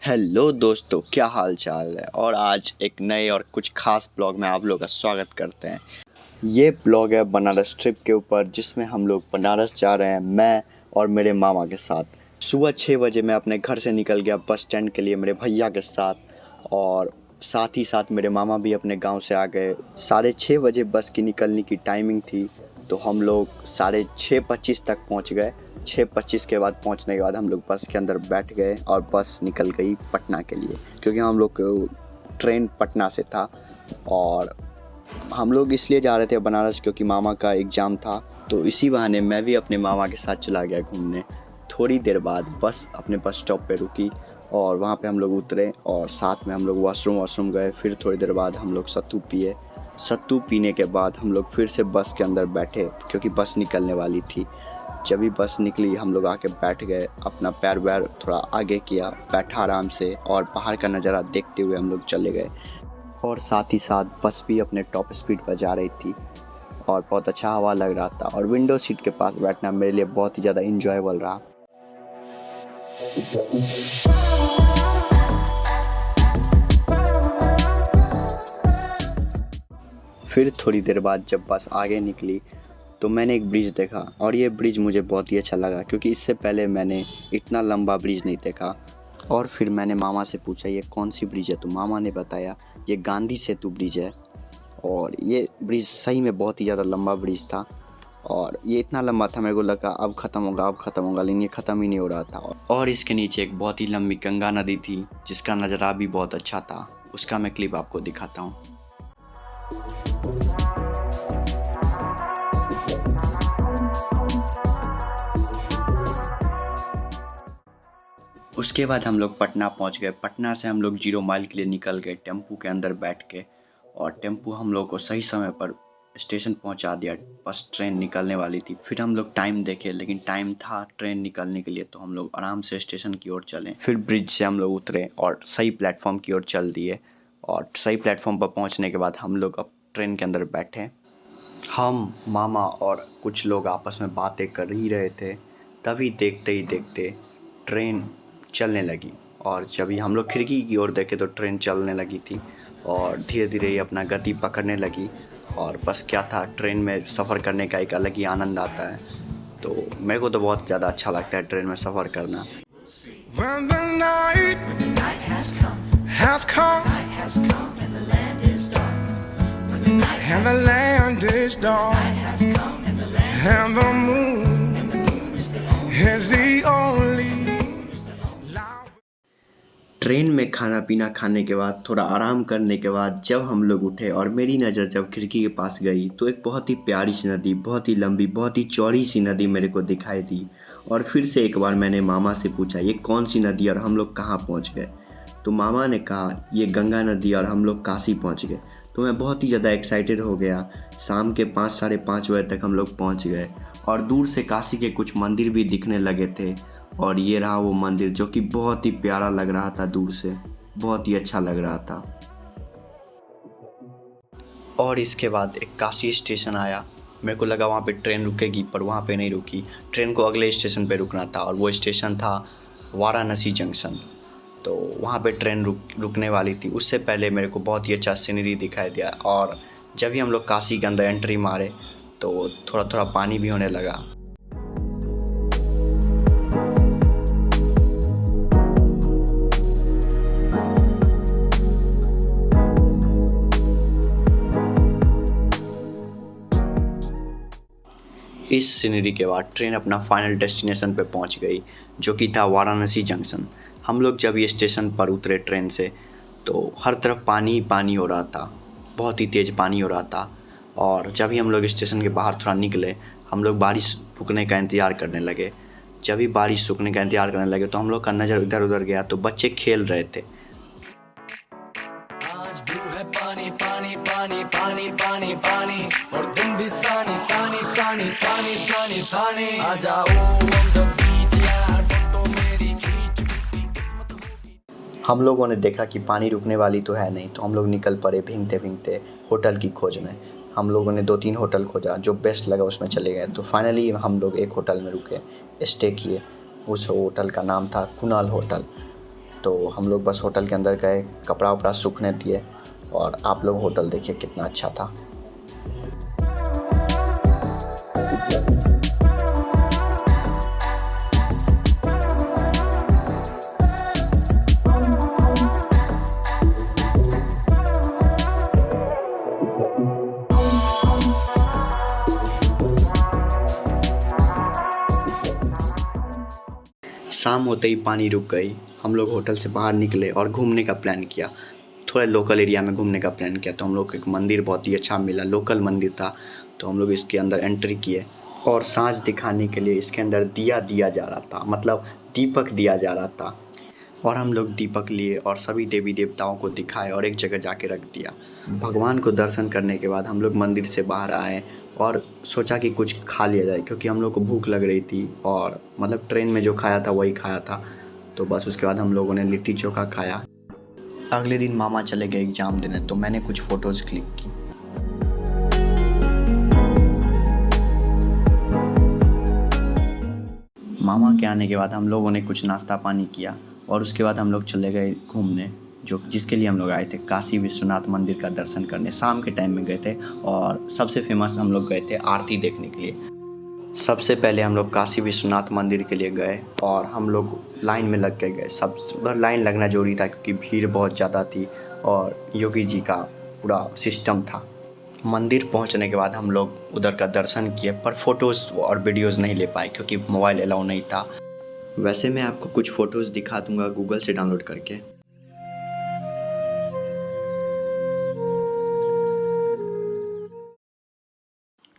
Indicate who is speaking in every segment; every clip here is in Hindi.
Speaker 1: हेलो दोस्तों, क्या हाल चाल है। और आज एक नए और कुछ खास ब्लॉग में आप लोग का स्वागत करते हैं। ये ब्लॉग है बनारस ट्रिप के ऊपर, जिसमें हम लोग बनारस जा रहे हैं, मैं और मेरे मामा के साथ। सुबह 6 बजे मैं अपने घर से निकल गया बस स्टैंड के लिए मेरे भैया के साथ, और साथ ही साथ मेरे मामा भी अपने गांव से आ गए। 6:30 बजे बस की निकलने की टाइमिंग थी, तो हम लोग 6:25 तक पहुंच गए। 6:25 के बाद पहुंचने के बाद हम लोग बस के अंदर बैठ गए और बस निकल गई पटना के लिए, क्योंकि हम लोग ट्रेन पटना से था। और हम लोग इसलिए जा रहे थे बनारस क्योंकि मामा का एग्ज़ाम था, तो इसी बहाने मैं भी अपने मामा के साथ चला गया घूमने। थोड़ी देर बाद बस अपने बस स्टॉप पे रुकी और वहाँ पे हम लोग उतरे और साथ में हम लोग वॉशरूम गए। फिर थोड़ी देर बाद हम लोग सत्तू पिए। सत्तू पीने के बाद हम लोग फिर से बस के अंदर बैठे, क्योंकि बस निकलने वाली थी। जब भी बस निकली हम लोग आके बैठ गए, अपना पैर वैर थोड़ा आगे किया, बैठा आराम से और बाहर का नज़ारा देखते हुए हम लोग चले गए। और साथ ही साथ बस भी अपने टॉप स्पीड पर जा रही थी और बहुत अच्छा हवा लग रहा था, और विंडो सीट के पास बैठना मेरे लिए बहुत ही ज़्यादा इंजॉयबल रहा। फिर थोड़ी देर बाद जब बस आगे निकली तो मैंने एक ब्रिज देखा, और ये ब्रिज मुझे बहुत ही अच्छा लगा, क्योंकि इससे पहले मैंने इतना लंबा ब्रिज नहीं देखा। और फिर मैंने मामा से पूछा ये कौन सी ब्रिज है, तो मामा ने बताया ये गांधी सेतु ब्रिज है। और ये ब्रिज सही में बहुत ही ज़्यादा लंबा ब्रिज था, और ये इतना लंबा था मेरे को लगा अब ख़त्म होगा, लेकिन ये ख़त्म ही नहीं हो रहा था। और इसके नीचे एक बहुत ही लंबी गंगा नदी थी, जिसका नज़ारा भी बहुत अच्छा था। उसका मैं क्लिप आपको दिखाता हूँ। उसके बाद हम लोग पटना पहुंच गए। पटना से हम लोग 0 माइल के लिए निकल गए टेम्पू के अंदर बैठ के, और टेम्पू हम लोग को सही समय पर स्टेशन पहुंचा दिया। बस ट्रेन निकलने वाली थी। फिर हम लोग टाइम देखे, लेकिन टाइम था ट्रेन निकलने के लिए, तो हम लोग आराम से स्टेशन की ओर चले। फिर ब्रिज से हम लोग उतरे और सही प्लेटफॉर्म की ओर चल दिए। और सही प्लेटफॉर्म पर पहुँचने के बाद हम लोग अब ट्रेन के अंदर बैठे। हम, मामा और कुछ लोग आपस में बातें कर ही रहे थे, तभी देखते ही देखते ट्रेन चलने लगी। और जब ही हम लोग खिड़की की ओर देखे तो ट्रेन चलने लगी थी और धीरे धीरे ही अपना गति पकड़ने लगी। और बस क्या था, ट्रेन में सफ़र करने का एक अलग ही आनंद आता है। तो मेरे को तो बहुत ज़्यादा अच्छा लगता है ट्रेन में सफ़र करना।
Speaker 2: When the night has come and the land is dark, and the moon is the only light.
Speaker 1: Train में खाना पीना खाने के बाद, थोड़ा आराम करने के बाद जब हम लोग उठे और मेरी नज़र जब खिड़की के पास गई, तो एक बहुत ही प्यारी सी नदी, बहुत ही लंबी, बहुत ही चौड़ी सी नदी मेरे को दिखाई दी। और फिर से एक बार मैंने मामा से पूछा ये कौन सी नदी और हम लोग कहाँ पहुँच गए, तो मामा ने कहा ये गंगा नदी और हम लोग काशी पहुँच गए। तो मैं बहुत ही ज़्यादा एक्साइटेड हो गया। शाम के 5 साढ़े 5 बजे तक हम लोग पहुँच गए, और दूर से काशी के कुछ मंदिर भी दिखने लगे थे। और ये रहा वो मंदिर, जो कि बहुत ही प्यारा लग रहा था, दूर से बहुत ही अच्छा लग रहा था। और इसके बाद एक काशी स्टेशन आया। मेरे को लगा वहाँ पे ट्रेन रुकेगी, पर वहाँ पे नहीं रुकी। ट्रेन को अगले स्टेशन पे रुकना था, और वो स्टेशन था वाराणसी जंक्शन। तो वहाँ पे ट्रेन रुकने वाली थी। उससे पहले मेरे को बहुत ही अच्छा सीनरी दिखाई दिया। और जब भी हम लोग काशी के अंदर एंट्री मारे तो थोड़ा थोड़ा पानी भी होने लगा। इस सीनरी के बाद ट्रेन अपना फाइनल डेस्टिनेशन पे पहुंच गई, जो कि था वाराणसी जंक्शन। हम लोग जब ये स्टेशन पर उतरे ट्रेन से, तो हर तरफ पानी ही पानी हो रहा था, बहुत ही तेज़ पानी हो रहा था। और जब ही हम लोग स्टेशन के बाहर थोड़ा निकले, हम लोग बारिश रुकने का इंतज़ार करने लगे। जब भी बारिश रुकने का इंतज़ार करने लगे तो हम लोग का नज़र इधर उधर गया, तो बच्चे खेल रहे थे।
Speaker 3: आज ब्लू है पानी पानी पानी पानी पानी पानी, और तुम भी सानी सानी सानी सानी सानी सानी। आ जाओ on the beach यार, फोटो मेरी खींच, किस्मत होगी।
Speaker 1: हम लोगों ने देखा कि पानी रुकने वाली तो है नहीं, तो हम लोग निकल पड़े भीगते भीगते होटल की खोज में। हम लोगों ने 2-3 होटल खोजा, जो बेस्ट लगा उसमें चले गए। तो फाइनली हम लोग एक होटल में रुके, स्टे किए। उस होटल का नाम था कुणाल होटल। तो हम लोग बस होटल के अंदर गए, कपड़ा वपड़ा सूखने दिए और आप लोग होटल देखिए कितना अच्छा था। शाम होते ही पानी रुक गई। हम लोग होटल से बाहर निकले और घूमने का प्लान किया, थोड़ा लोकल एरिया में घूमने का प्लान किया। तो हम लोग को एक मंदिर बहुत ही अच्छा मिला, लोकल मंदिर था। तो हम लोग इसके अंदर एंट्री किए और सांझ दिखाने के लिए इसके अंदर दिया जा रहा था, मतलब दीपक दिया जा रहा था। और हम लोग दीपक लिए और सभी देवी देवताओं को दिखाए और एक जगह जाके रख दिया। भगवान को दर्शन करने के बाद हम लोग मंदिर से बाहर आए और सोचा कि कुछ खा लिया जाए, क्योंकि हम लोग को भूख लग रही थी और मतलब ट्रेन में जो खाया था वही खाया था। तो बस उसके बाद हम लोगों ने लिट्टी चोखा खाया। अगले दिन मामा चले गए एग्ज़ाम देने, तो मैंने कुछ फ़ोटोज़ क्लिक की। मामा के आने के बाद हम लोगों ने कुछ नाश्ता पानी किया और उसके बाद हम लोग चले गए घूमने, जिसके लिए हम लोग आए थे काशी विश्वनाथ मंदिर का दर्शन करने। शाम के टाइम में गए थे और सबसे फेमस हम लोग गए थे आरती देखने के लिए। सबसे पहले हम लोग काशी विश्वनाथ मंदिर के लिए गए और हम लोग लाइन में लग के गए। सब उधर लाइन लगना जरूरी था क्योंकि भीड़ बहुत ज़्यादा थी और योगी जी का पूरा सिस्टम था। मंदिर पहुंचने के बाद हम लोग उधर का दर्शन किए, पर फ़ोटोज़ और वीडियोज़ नहीं ले पाए क्योंकि मोबाइल अलाउ नहीं था। वैसे मैं आपको कुछ फ़ोटोज़ दिखा दूँगा गूगल से डाउनलोड करके।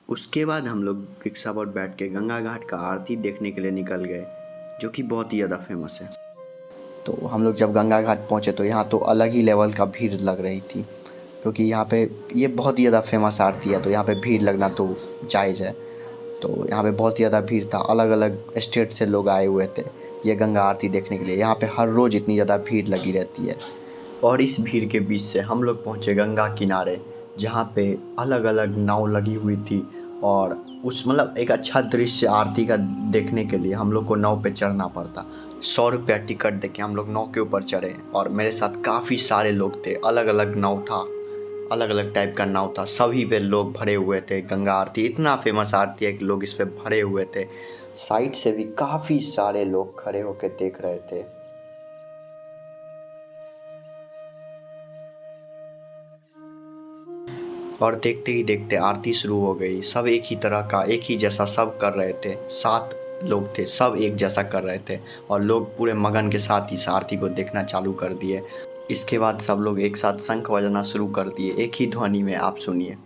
Speaker 1: उसके बाद हम लोग रिक्शा पर बैठ के गंगा घाट का आरती देखने के लिए निकल गए, जो कि बहुत ही ज़्यादा फेमस है। तो हम लोग जब गंगा घाट पहुँचे तो यहाँ तो अलग ही लेवल का भीड़ लग रही थी, क्योंकि यहाँ पे ये बहुत ही ज़्यादा फेमस आरती है, तो यहाँ पे भीड़ लगना तो जायज़ है। तो यहाँ पे बहुत ही ज़्यादा भीड़ था, अलग अलग स्टेट से लोग आए हुए थे ये गंगा आरती देखने के लिए। यहाँ पे हर रोज़ इतनी ज़्यादा भीड़ लगी रहती है। और इस भीड़ के बीच से हम लोग पहुँचे गंगा किनारे, जहाँ पे अलग अलग नाव लगी हुई थी और उस मतलब एक अच्छा दृश्य आरती का देखने के लिए हम लोग को नाव पे चढ़ना पड़ता। 100 रुपया टिकट देके हम लोग नाव के ऊपर चढ़े और मेरे साथ काफ़ी सारे लोग थे। अलग अलग नाव था, अलग अलग टाइप का नाव था, सभी पे लोग भरे हुए थे। गंगा आरती इतना फेमस आरती है कि लोग इस पे भरे हुए थे। साइड से भी काफ़ी सारे लोग खड़े होकर देख रहे थे। और देखते ही देखते आरती शुरू हो गई। सब एक ही तरह का, एक ही जैसा सब कर रहे थे। 7 लोग थे, सब एक जैसा कर रहे थे और लोग पूरे मगन के साथ इस आरती को देखना चालू कर दिए। इसके बाद सब लोग एक साथ शंख बजाना शुरू कर दिए, एक ही ध्वनि में। आप सुनिए।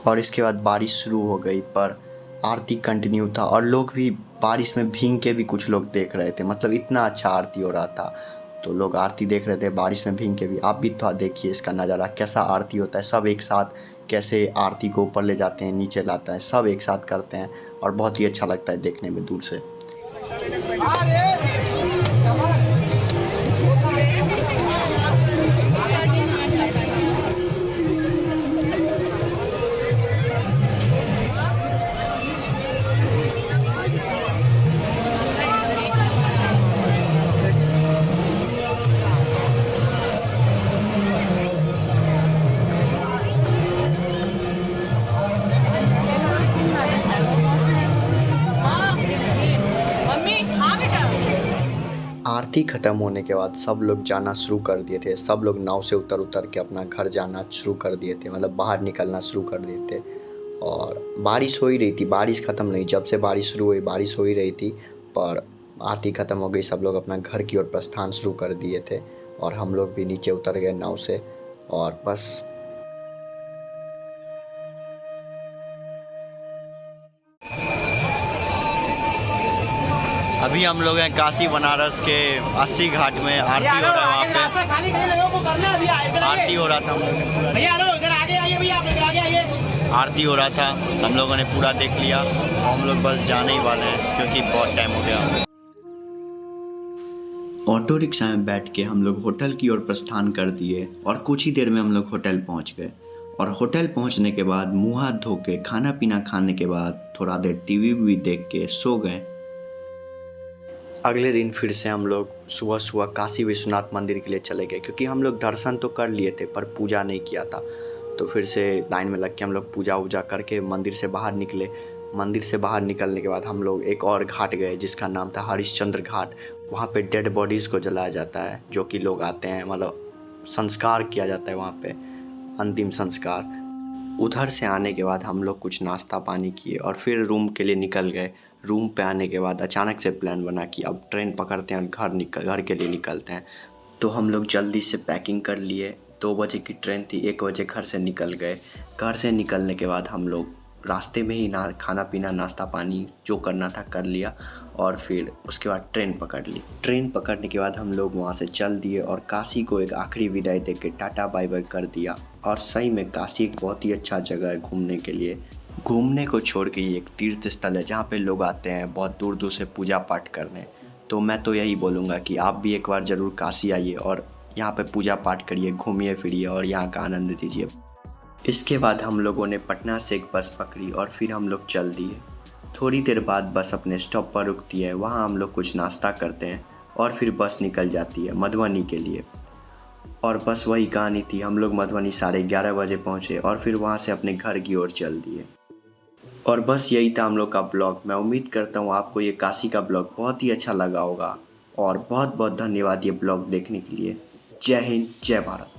Speaker 1: और इसके बाद बारिश शुरू हो गई, पर आरती कंटिन्यू था और लोग भी बारिश में भीग के भी कुछ लोग देख रहे थे। मतलब इतना अच्छा आरती हो रहा था, तो लोग आरती देख रहे थे बारिश में भीग के भी। आप भी थोड़ा देखिए इसका नज़ारा, कैसा आरती होता है। सब एक साथ कैसे आरती को ऊपर ले जाते हैं, नीचे लाते हैं, सब एक साथ करते हैं और बहुत ही अच्छा लगता है देखने में दूर से। आरती ख़त्म होने के बाद सब लोग जाना शुरू कर दिए थे। सब लोग नाव से उतर के अपना घर जाना शुरू कर दिए थे, मतलब बाहर निकलना शुरू कर दिए थे। और बारिश हो ही रही थी, बारिश ख़त्म नहीं। जब से बारिश शुरू हुई बारिश हो ही रही थी, पर आरती ख़त्म हो गई। सब लोग अपना घर की ओर प्रस्थान शुरू कर दिए थे और हम लोग भी नीचे उतर गए नाव से और बस। अभी हम लोग हैं काशी बनारस के 80 घाट में। आरती हो रहा है वहाँ पे, आरती हो रहा था हम लोग। आरती हो रहा था, हम लोगों ने पूरा देख लिया और हम लोग बस जाने ही वाले हैं क्योंकि बहुत टाइम हो गया। ऑटो रिक्शा में बैठ के हम लोग होटल की ओर प्रस्थान कर दिए और कुछ ही देर में हम लोग होटल पहुंच गए। और होटल पहुंचने के बाद मुंह हाथ धो के खाना पीना खाने के बाद थोड़ा देर टीवी भी देख के सो गए। अगले दिन फिर से हम लोग सुबह सुबह काशी विश्वनाथ मंदिर के लिए चले गए क्योंकि हम लोग दर्शन तो कर लिए थे पर पूजा नहीं किया था। तो फिर से लाइन में लग के हम लोग पूजा वूजा करके मंदिर से बाहर निकले। मंदिर से बाहर निकलने के बाद हम लोग एक और घाट गए जिसका नाम था हरिश्चंद्र घाट। वहाँ पे डेड बॉडीज़ को जलाया जाता है, जो कि लोग आते हैं, मतलब संस्कार किया जाता है वहाँ पे, अंतिम संस्कार। उधर से आने के बाद हम लोग कुछ नाश्ता पानी किए और फिर रूम के लिए निकल गए। रूम पे आने के बाद अचानक से प्लान बना कि अब ट्रेन पकड़ते हैं और घर के लिए निकलते हैं। तो हम लोग जल्दी से पैकिंग कर लिए। 2 बजे की ट्रेन थी, 1 बजे घर से निकल गए। घर से निकलने के बाद हम लोग रास्ते में ही खाना पीना नाश्ता पानी जो करना था कर लिया और फिर उसके बाद ट्रेन पकड़ ली। ट्रेन पकड़ने के बाद हम लोग वहाँ से चल दिए और काशी को एक आखिरी विदाई दे के टाटा बाय बाय कर दिया। और सही में काशी एक बहुत ही अच्छा जगह है घूमने के लिए। घूमने को छोड़ के ये एक तीर्थ स्थल है जहाँ पे लोग आते हैं बहुत दूर दूर से पूजा पाठ करने। तो मैं तो यही बोलूँगा कि आप भी एक बार ज़रूर काशी आइए और यहाँ पे पूजा पाठ करिए, घूमिए फिरिए और यहाँ का आनंद लीजिए। इसके बाद हम लोगों ने पटना से एक बस पकड़ी और फिर हम लोग चल दिए। थोड़ी देर बाद बस अपने स्टॉप पर रुकती है, वहाँ हम लोग कुछ नाश्ता करते हैं और फिर बस निकल जाती है मधुबनी के लिए। और बस वही कहानी थी, हम लोग मधुबनी 11:30 बजे पहुँचे और फिर वहाँ से अपने घर की ओर चल दिए। और बस यही था हम लोग का ब्लॉग। मैं उम्मीद करता हूँ आपको ये काशी का ब्लॉग बहुत ही अच्छा लगा होगा और बहुत बहुत धन्यवाद ये ब्लॉग देखने के लिए। जय हिंद, जय भारत।